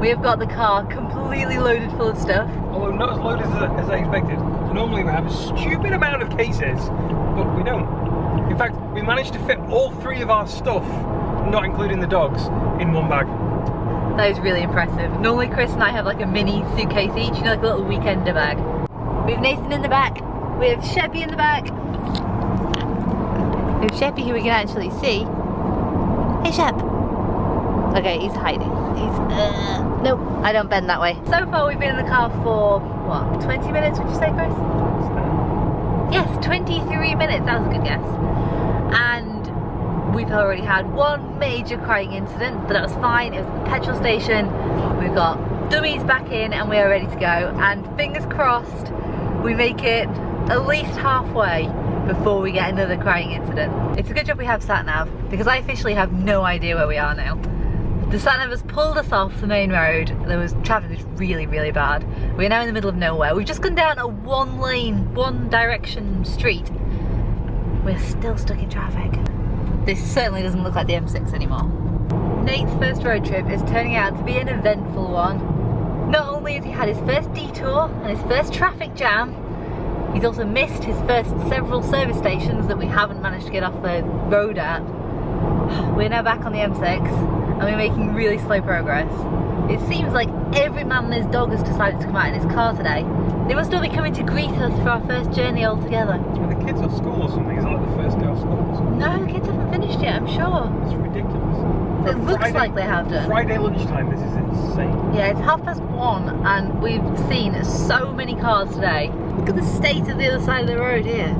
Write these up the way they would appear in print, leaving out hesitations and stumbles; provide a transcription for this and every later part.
We have got the car completely loaded full of stuff. Although not as loaded as I expected. Normally we have a stupid amount of cases, but we don't. In fact, we managed to fit all 3 of our stuff, not including the dogs, in one bag. That is really impressive. Normally Chris and I have like a mini suitcase each, you know, like a little weekender bag. We have Nathan in the back. We have Sheppy in the back. We have Sheppy who we can actually see. Hey Shep. Okay, he's hiding. Nope, I don't bend that way. So far we've been in the car for, what, 20 minutes would you say, Chris? Yes, 23 minutes, that was a good guess. And we've already had one major crying incident, but that was fine. It was at the petrol station. We've got dummies back in and we are ready to go. And fingers crossed, we make it at least halfway before we get another crying incident. It's a good job we have sat-nav, because I officially have no idea where we are now. The sat-nav has pulled us off the main road. Traffic was really, really bad. We're now in the middle of nowhere. We've just gone down a one lane, one direction street. We're still stuck in traffic. This certainly doesn't look like the M6 anymore. Nate's first road trip is turning out to be an eventful one. Not only has he had his first detour and his first traffic jam, he's also missed his first several service stations that we haven't managed to get off the road at. We're now back on the M6 and we're making really slow progress. It seems like every man and his dog has decided to come out in his car today. They must all be coming to greet us for our first journey all together. Are the kids at school or something? Is it like the first day of school or something? No, the kids haven't finished yet, I'm sure. It's ridiculous. It looks like they have done. Friday lunchtime, this is insane. Yeah, it's 1:30 and we've seen so many cars today. Look at the state of the other side of the road here.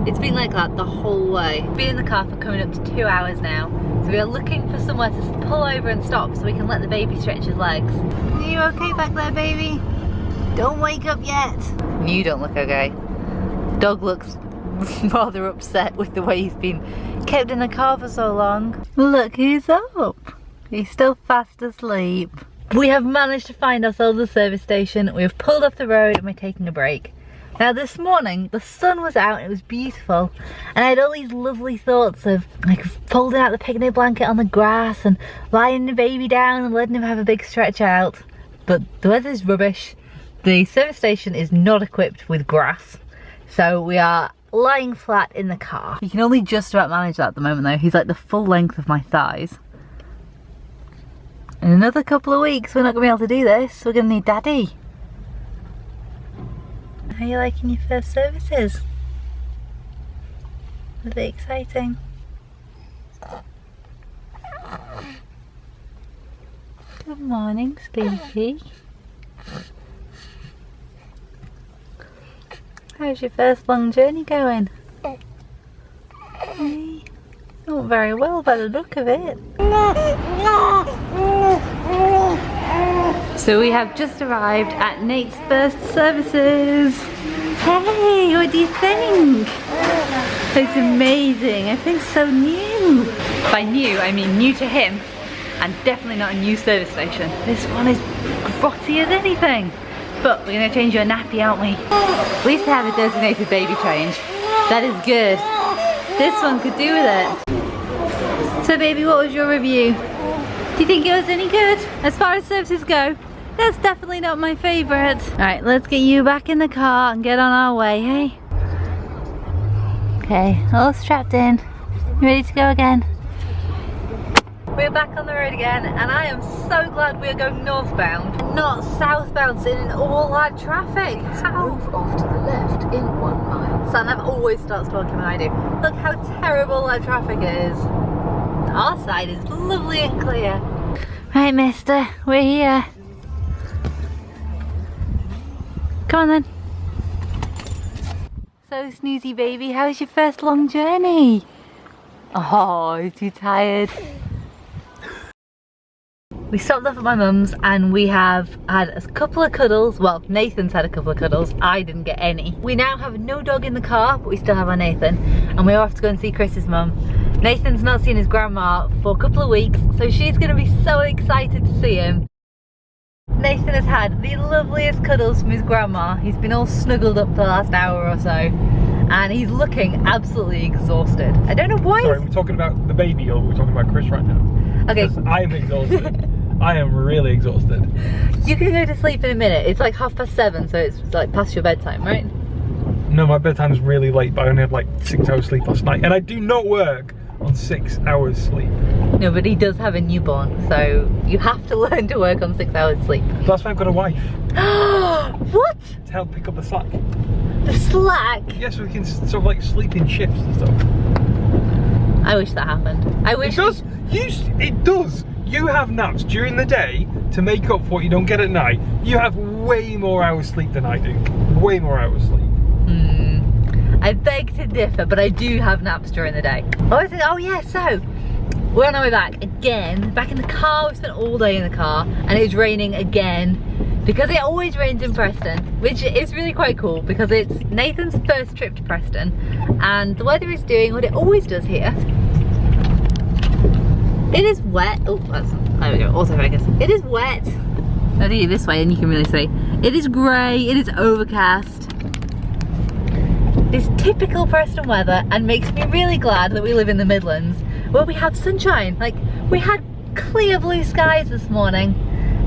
It's been like that the whole way. We've been in the car for coming up to 2 hours now. So we are looking for somewhere to pull over and stop so we can let the baby stretch his legs. Are you okay back there, baby? Don't wake up yet. You don't look okay. Dog looks rather upset with the way he's been kept in the car for so long. Look who's up. He's still fast asleep. We have managed to find ourselves a service station. We have pulled off the road and we're taking a break. Now this morning the sun was out and it was beautiful and I had all these lovely thoughts of like folding out the picnic blanket on the grass and lying the baby down and letting him have a big stretch out. But the weather's rubbish. The service station is not equipped with grass, so we are lying flat in the car. You can only just about manage that at the moment though. He's like the full length of my thighs. In another couple of weeks we're not going to be able to do this. We're going to need daddy. How are you liking your first services? Are they exciting? Good morning, Sleepy. How's your first long journey going? Hey, not very well by the look of it. So we have just arrived at Nate's first services. Hey, what do you think? It's amazing. Everything's so new. By new, I mean new to him, and definitely not a new service station. This one is grotty as anything. But we're going to change your nappy, aren't we? At least I have a designated baby change. That is good. This one could do with it. So baby, what was your review? Do you think it was any good? As far as services go, that's definitely not my favourite. Alright, let's get you back in the car and get on our way, hey? Okay, all strapped in. You ready to go again? We're back on the road again and I am so glad we are going northbound and not southbound, sitting in all that traffic. How? Move off to the left in 1 mile. Sat-nav always starts talking when I do. Look how terrible that traffic is. Our side is lovely and clear. Right, mister, we're here. Come on then. So snoozy baby, how's your first long journey? Oh, you're too tired. We stopped off at my mum's and we have had a couple of cuddles. Well, Nathan's had a couple of cuddles. I didn't get any. We now have no dog in the car, but we still have our Nathan. And we're off to go and see Chris's mum. Nathan's not seen his grandma for a couple of weeks, so she's going to be so excited to see him. Nathan has had the loveliest cuddles from his grandma. He's been all snuggled up for the last hour or so. And he's looking absolutely exhausted. I don't know why. Sorry, we're talking about the baby or we're talking about Chris right now? Okay. I'm exhausted. I am really exhausted. You can go to sleep in a minute. It's like 7:30, so it's like past your bedtime, right? No, my bedtime's really late, but I only had like 6 hours sleep last night. And I do not work on 6 hours sleep. No, but he does have a newborn, so you have to learn to work on 6 hours sleep. That's why I've got a wife. What? To help pick up the slack. The slack? Yes, we can sort of like sleep in shifts and stuff. I wish that happened. I wish. It does. It does. You have naps during the day to make up for what you don't get at night. You have way more hours sleep than I do. Way more hours sleep. I beg to differ, but I do have naps during the day. Oh yeah, so we're on our way back again. Back in the car, we spent all day in the car, and it's raining again because it always rains in Preston, which is really quite cool because it's Nathan's first trip to Preston, and the weather is doing what it always does here. It is wet. Oh, there we go. Autofocus. It is wet. I'll do it this way, and you can really see. It is grey. It is overcast. It's typical Preston weather and makes me really glad that we live in the Midlands where we have sunshine. Like, we had clear blue skies this morning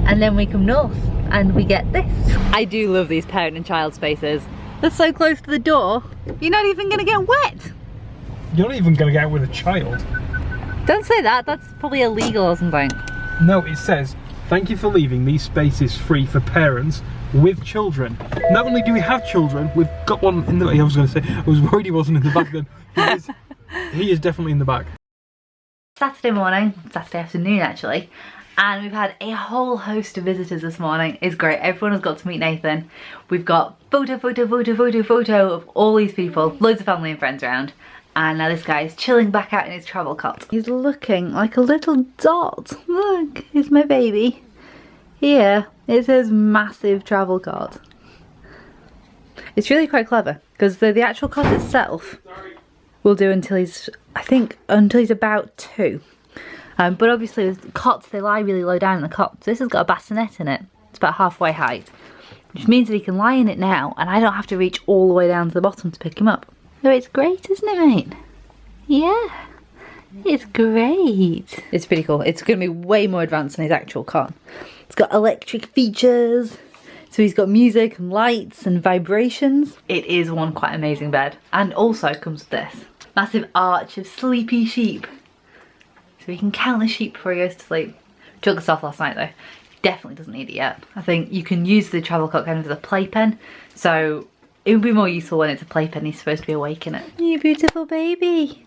and then we come north and we get this. I do love these parent and child spaces. They're so close to the door, you're not even gonna get wet. You're not even gonna get out with a child. Don't say that, that's probably illegal or something. No, it says, thank you for leaving these spaces free for parents with children. Not only do we have children, we've got one in the, I was going to say, I was worried he wasn't in the back then. He is definitely in the back. Saturday morning, Saturday afternoon actually, and we've had a whole host of visitors this morning. It's great, everyone has got to meet Nathan. We've got photo of all these people, loads of family and friends around. And now this guy is chilling back out in his travel cot. He's looking like a little dot. Look, here's my baby. Here, it says massive travel cot. It's really quite clever because the actual cot itself will do until he's, I think, until he's about 2. But obviously with cots, they lie really low down in the cot. So this has got a bassinet in it. It's about halfway height, which means that he can lie in it now and I don't have to reach all the way down to the bottom to pick him up. So it's great, isn't it, mate? Yeah. It's great. It's pretty cool. It's going to be way more advanced than his actual cot. It's got electric features. So he's got music and lights and vibrations. It is one quite amazing bed. And also comes with this massive arch of sleepy sheep. So he can count the sheep before he goes to sleep. Took this off last night though. Definitely doesn't need it yet. I think you can use the travel cot kind of as a playpen. So it would be more useful when it's a playpen. He's supposed to be awake in it. You beautiful baby.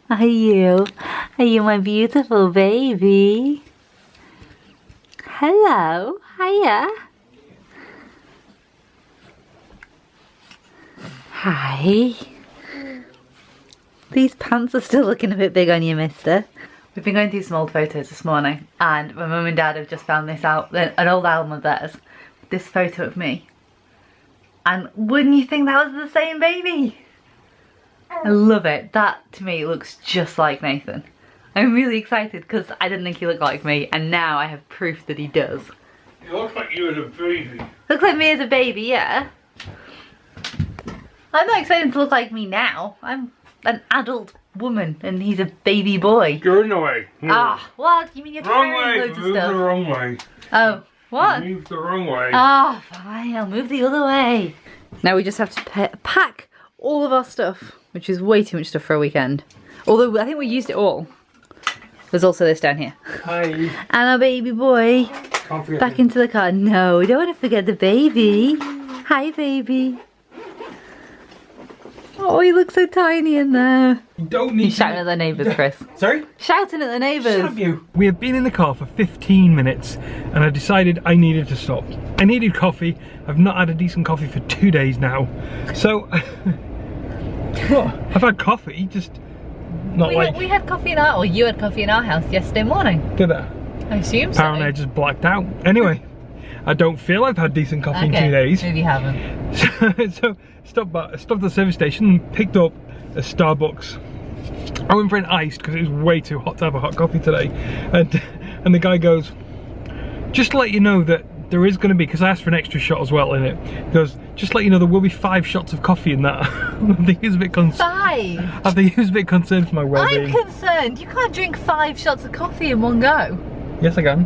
Are you? Are you my beautiful baby? Hello. Hiya. Hi. These pants are still looking a bit big on you, mister. We've been going through some old photos this morning and my mum and dad have just found this out, an old album of theirs. This photo of me. And wouldn't you think that was the same baby? I love it. That to me looks just like Nathan. I'm really excited because I didn't think he looked like me and now I have proof that he does. He looks like you as a baby. Looks like me as a baby, yeah. I'm not expecting him to look like me now. I'm an adult woman and he's a baby boy. You're in the way. Ah, what? You mean you're carrying loads of stuff? Move the wrong way. Oh, what? Move the wrong way. Ah, fine, I'll move the other way. Now we just have to pack all of our stuff, which is way too much stuff for a weekend. Although I think we used it all. There's also this down here. Hi. And our baby boy. Can't forget Back me. into the car. No, we don't want to forget the baby. Hi, baby. Oh, he looks so tiny in there. You don't need He's shouting at the neighbours, Chris. Sorry? Shouting at the neighbours. Shut up, you. We have been in the car for 15 minutes and I decided I needed to stop. I needed coffee. I've not had a decent coffee for 2 days now. So, what? I've had coffee, just not We had coffee in our, or you had coffee in our house yesterday morning. Did I? I assume so. Apparently I just blacked out. Anyway, I don't feel I've had decent coffee in 2 days. Maybe you haven't. So stopped at the service station and picked up a Starbucks. I went for an iced because it was way too hot to have a hot coffee today. And the guy goes, just to let you know that there is going to be, because I asked for an extra shot as well in it. He goes, just to let you know there will be 5 shots of coffee in that. I think he was a bit concerned. 5? I think he was a bit concerned for my well-being. I'm concerned. You can't drink 5 shots of coffee in one go. Yes, I can.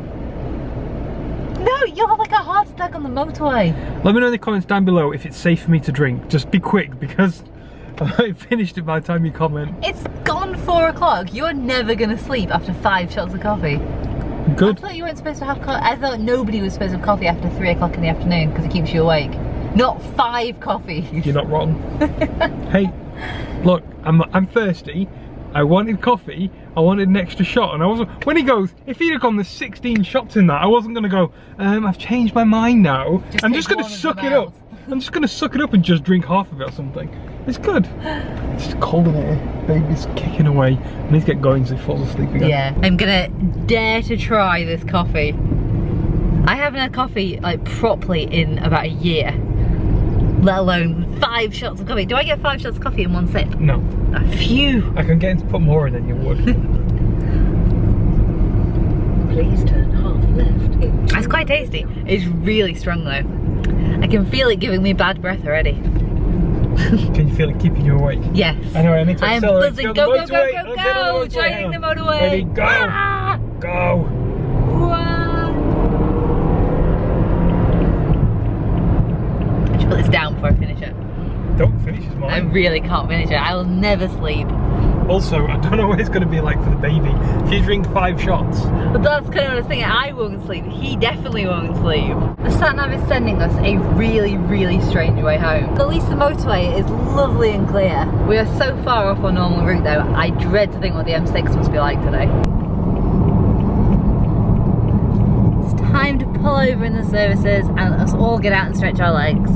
No, you'll have like a heart attack on the motorway. Let me know in the comments down below if it's safe for me to drink. Just be quick because I might have finished it by the time you comment. It's gone 4 o'clock. You're never gonna sleep after 5 shots of coffee. Good. I thought you weren't supposed to have coffee. I thought nobody was supposed to have coffee after 3 o'clock in the afternoon because it keeps you awake. Not 5 coffees. You're not wrong. Hey, look, I'm thirsty. I wanted coffee. I wanted an extra shot, and I wasn't. When he goes, if he'd have gone the 16 shots in that, I wasn't gonna go. I've changed my mind now. I'm just gonna suck it up. I'm just gonna suck it up and just drink half of it or something. It's good. It's cold in here. Baby's kicking away. I need to get going so he falls asleep again. Yeah, I'm gonna dare to try this coffee. I haven't had coffee like properly in about a year, let alone 5 shots of coffee. Do I get 5 shots of coffee in one sip? No. A few. I can get him to put more in than you would. Please turn half left in 2 It's quite tasty. It's really strong though. I can feel it giving me bad breath already. Can you feel it keeping you awake? Yes. Anyway, I need to I am accelerate. buzzing. Go, go, go, go, go! Joining the motorway. Ready, go! Ah! Go! Wow. I should put this down before I finish it. Don't finish his I mine. really can't finish it. I will never sleep. Also, I don't know what it's going to be like for the baby. If you drink 5 shots. But that's kind of what I was thinking. I won't sleep. He definitely won't sleep. The sat-nav is sending us a really, really strange way home. At least the motorway is lovely and clear. We are so far off our normal route though. I dread to think what the M6 must be like today. It's time to pull over in the services and let us all get out and stretch our legs.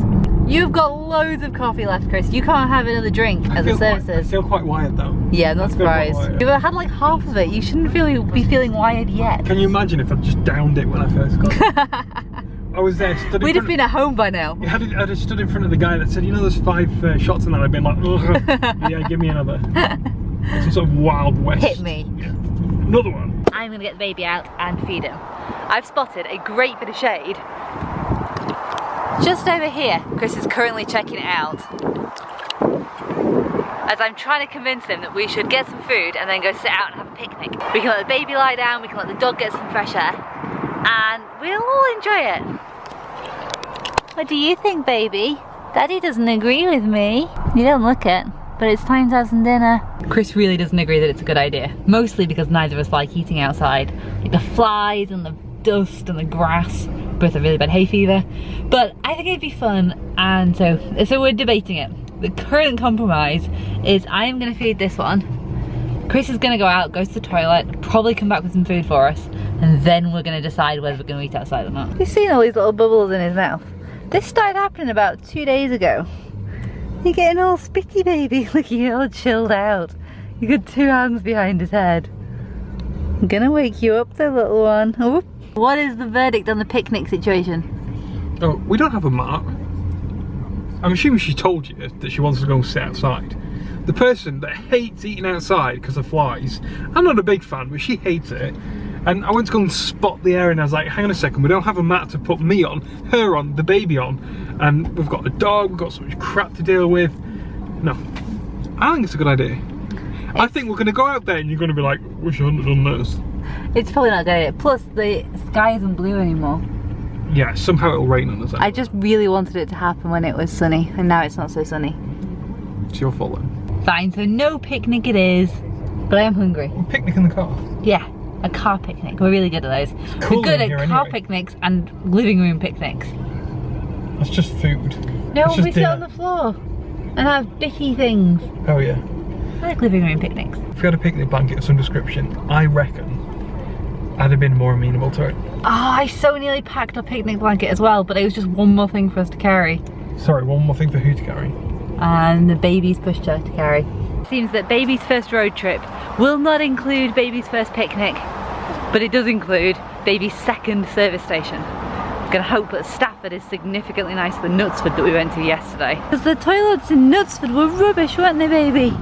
You've got loads of coffee left, Chris. You can't have another drink at the services. I feel quite wired though. Yeah, I'm not I feel quite surprised. wired. You've had like half of it. You shouldn't be feeling wired yet. Can you imagine if I just downed it when I first got it? I was there, stood in We'd have front been at home by now. I'd have stood in front of the guy that said, you know, there's 5 shots in that. I'd been like, ugh. Yeah, give me another. Some sort of Wild West. Hit me. Yeah. Another one. I'm gonna get the baby out and feed him. I've spotted a great bit of shade just over here. Chris is currently checking it out as I'm trying to convince him that we should get some food and then go sit out and have a picnic. We can let the baby lie down, we can let the dog get some fresh air, and we'll all enjoy it. What do you think, baby? Daddy doesn't agree with me. You don't look it, but it's time to have some dinner. Chris really doesn't agree that it's a good idea, mostly because neither of us like eating outside. Like the flies and the dust and the grass, both have really bad hay fever, but I think it'd be fun, and so we're debating it. The current compromise is I am going to feed this one, Chris is going to go out, go to the toilet, probably come back with some food for us, and then we're going to decide whether we're going to eat outside or not. You've seen all these little bubbles in his mouth. This started happening about 2 days ago. You're getting all spitty, baby. Look, you're all chilled out. You got 2 hands behind his head. I'm gonna wake you up there, little one. Oh. What is the verdict on the picnic situation? Oh, we don't have a mat. I'm assuming she told you that she wants to go and sit outside. The person that hates eating outside because of flies, I'm not a big fan, but she hates it. And I went to go and spot the area and I was like, hang on a second, we don't have a mat to put me on, her on, the baby on. And we've got a dog, we've got so much crap to deal with. No, I think it's a good idea. I think we're going to go out there and you're going to be like, wish I hadn't done this. It's probably not a good idea. Plus, the sky isn't blue anymore. Yeah, somehow it'll rain on us. Anyway. I just really wanted it to happen when it was sunny, and now it's not so sunny. It's your fault then. Fine, so no picnic it is, but I am hungry. We'll picnic in the car. Yeah, a car picnic. We're really good at those. Cool, we're good at car anyway. picnics and living room picnics. That's just food. No, That's just we sit dinner. on the floor and have bitty things. Oh yeah. I like living room picnics. If we had a picnic blanket of some description, I reckon I'd have been more amenable to it. Oh, I so nearly packed a picnic blanket as well, but it was just one more thing for us to carry. Sorry, one more thing for who to carry? And the baby's pushchair to carry. Seems that baby's first road trip will not include baby's first picnic, but it does include baby's second service station. I'm gonna hope that Stafford is significantly nicer than Knutsford that we went to yesterday. Because the toilets in Knutsford were rubbish, weren't they, baby?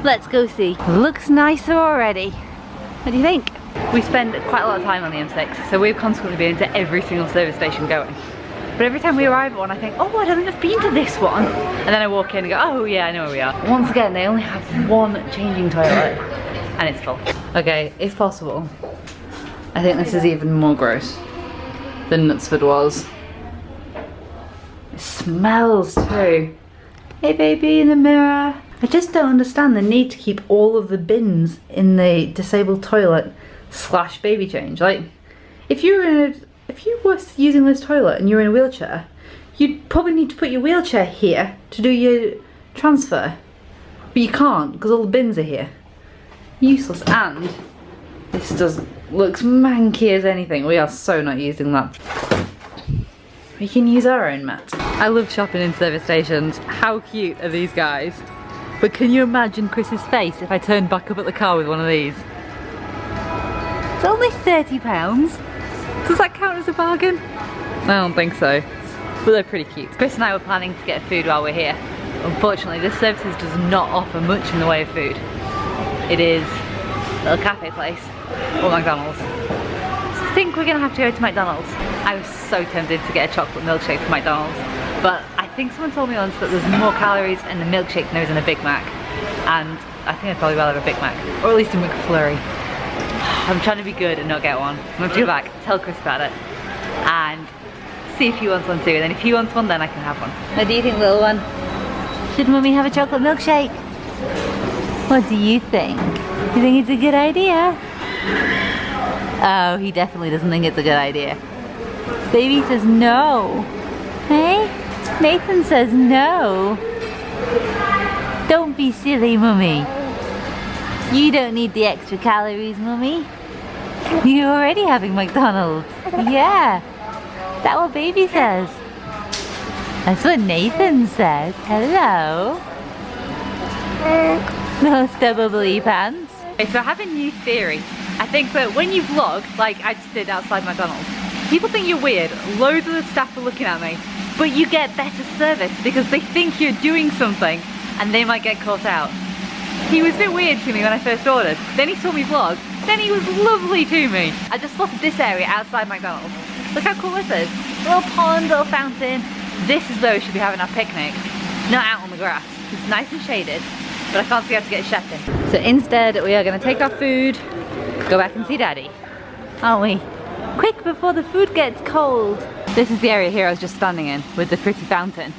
Let's go see. Looks nicer already. What do you think? We spend quite a lot of time on the M6, so we've consequently been into every single service station going. But every time we arrive at one, I think, oh, I don't think I've been to this one. And then I walk in and go, oh yeah, I know where we are. Once again, they only have one changing toilet, and it's full. Okay, if possible, I think this is even more gross. than Knutsford was. It smells too. Hey baby in the mirror. I just don't understand the need to keep all of the bins in the disabled toilet / baby change. Like, if you were using this toilet and you're in a wheelchair, you'd probably need to put your wheelchair here to do your transfer. But you can't because all the bins are here. Useless. And this looks manky as anything. We are so not using that. We can use our own mat. I love shopping in service stations. How cute are these guys? But can you imagine Chris's face if I turned back up at the car with one of these? It's only £30. Does that count as a bargain? I don't think so. But they're pretty cute. Chris and I were planning to get food while we're here. Unfortunately, this services does not offer much in the way of food. It is a little cafe place or McDonald's. I think we're gonna have to go to McDonald's. I was so tempted to get a chocolate milkshake from McDonald's, but I think someone told me once that there's more calories in the milkshake than there is in a Big Mac, and I think I'd probably rather have a Big Mac, or at least a McFlurry. I'm trying to be good and not get one. I'm gonna have to go back, tell Chris about it, and see if he wants one too, and then if he wants one, then I can have one. What do you think, little one? Should Mummy have a chocolate milkshake? What do you think? You think it's a good idea? Oh, he definitely doesn't think it's a good idea. Baby says no. Hey? Nathan says no. Don't be silly, Mummy. You don't need the extra calories, Mummy. You're already having McDonald's. Yeah. That's what Baby says. That's what Nathan says. Hello. No stubble pants. Okay, so I have a new theory. I think that when you vlog, like I just did outside McDonald's, people think you're weird. Loads of the staff are looking at me, but you get better service because they think you're doing something and they might get caught out. He was a bit weird to me when I first ordered. Then he saw me vlog, then he was lovely to me. I just spotted this area outside McDonald's. Look how cool this is. Little pond, little fountain. This is where we should be having our picnic, not out on the grass. It's nice and shaded, but I can't see how to get a chef in. So instead, we are gonna take our food, go back and see Daddy, aren't we? Quick before the food gets cold. This is the area here I was just standing in with the pretty fountain.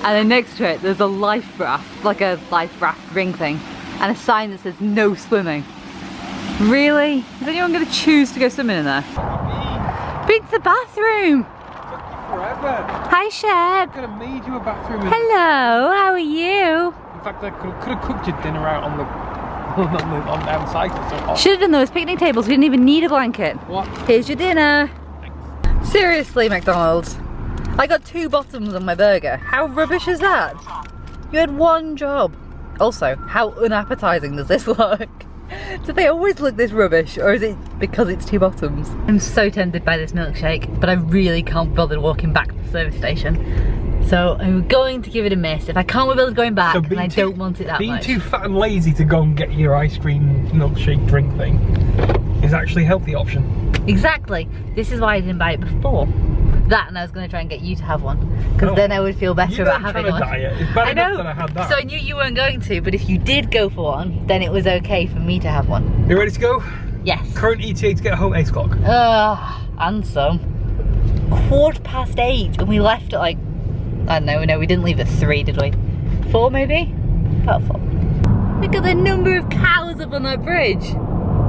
And then next to it, there's a life raft, like a life raft ring thing, and a sign that says no swimming. Really? Is anyone gonna choose to go swimming in there? Been to the bathroom. Forever. Hi, Shep. I could have made you a bathroom. Hello, how are you? In fact, I could have cooked your dinner out on the outside. So should have done those picnic tables. We didn't even need a blanket. What? Here's your dinner. Thanks. Seriously, McDonald's. I got 2 bottoms on my burger. How rubbish is that? You had 1 job. Also, how unappetizing does this look? Do they always look this rubbish, or is it because it's 2 bottoms? I'm so tempted by this milkshake, but I really can't bother walking back to the service station. So I'm going to give it a miss. If I can't be bothered going back, then I don't want it that much. Being too fat and lazy to go and get your ice cream milkshake drink thing is actually a healthy option. Exactly. This is why I didn't buy it before. That, and I was going to try and get you to have one, because then I would feel better about having one. Diet. It's bad enough that I had that. So I knew you weren't going to, but if you did go for one, then it was okay for me to have one. You ready to go? Yes. Current ETA to get home 8 o'clock. And some. 8:15, and we left at like, I don't know, no, we didn't leave at 3, did we? 4 maybe? About 4. Look at the number of cows up on that bridge.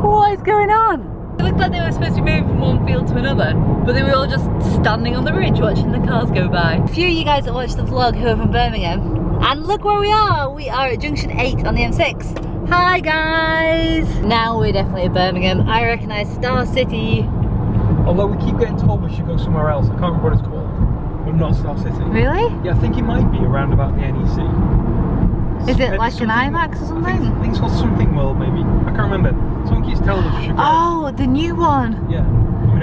What is going on? It looked like they were supposed to be moving from one field to another, but they were all just standing on the bridge watching the cars go by. A few of you guys that watched the vlog who are from Birmingham, and look where we are! We are at junction 8 on the M6. Hi guys! Now we're definitely at Birmingham. I recognise Star City. Although we keep getting told we should go somewhere else. I can't remember what it's called, but not Star City. Really? Yeah, I think it might be around about the NEC. Is it like an IMAX or something? I think it's called Something World, maybe. I can't remember. Someone keeps telling us we should go. Oh, the new one. Yeah.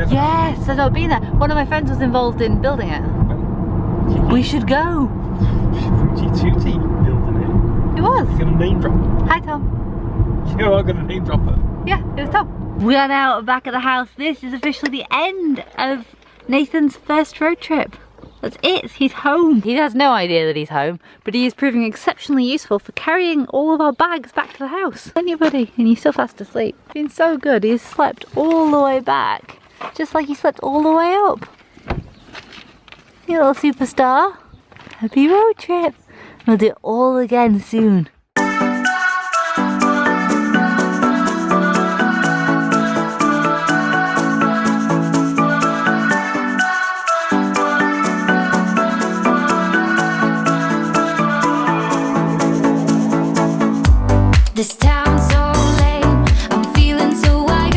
Yes, I've not been there. One of my friends was involved in building it. We should go. Fruity Tooty building it. It was. You're gonna name drop. Hi, Tom. You are gonna name drop her. Yeah, it was Tom. We are now back at the house. This is officially the end of Nathan's first road trip. That's it, he's home. He has no idea that he's home, but he is proving exceptionally useful for carrying all of our bags back to the house. Aren't you, buddy? And he's still fast asleep. It's been so good. He's slept all the way back, just like he slept all the way up. You little superstar. Happy road trip. We'll do it all again soon.